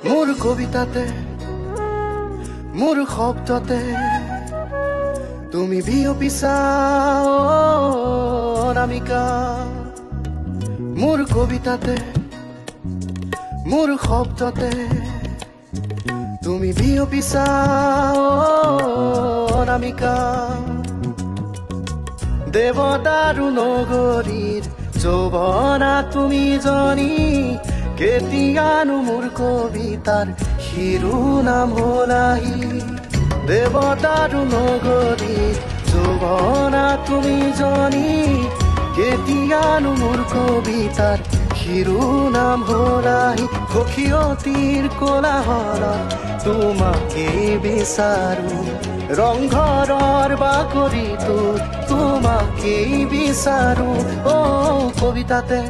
মোৰ কবিতাতে মোৰ শব্দতে তুমি বিয়পিছা অনামিকা মোৰ কবিতাতে মোৰ শব্দতে তুমি বিয়পিছা অনামিকা দেৱতাৰু নগৰীৰ যৌৱনা তুমি জনী কেতিয়ানো মোৰ কবিতাৰ শিৰোনাম হলাহি দেৱতাৰু নগৰীৰ যৌৱনা তুমি জনী কেতিয়ানো মোৰ কবিতাৰ শিৰোনাম হলাহি সখীয়তীৰ কোলাহলত তোমাকেই বিচাৰো ৰংঘৰৰ বাকৰিটোত তোমাকেই বিচাৰো কবিতাতে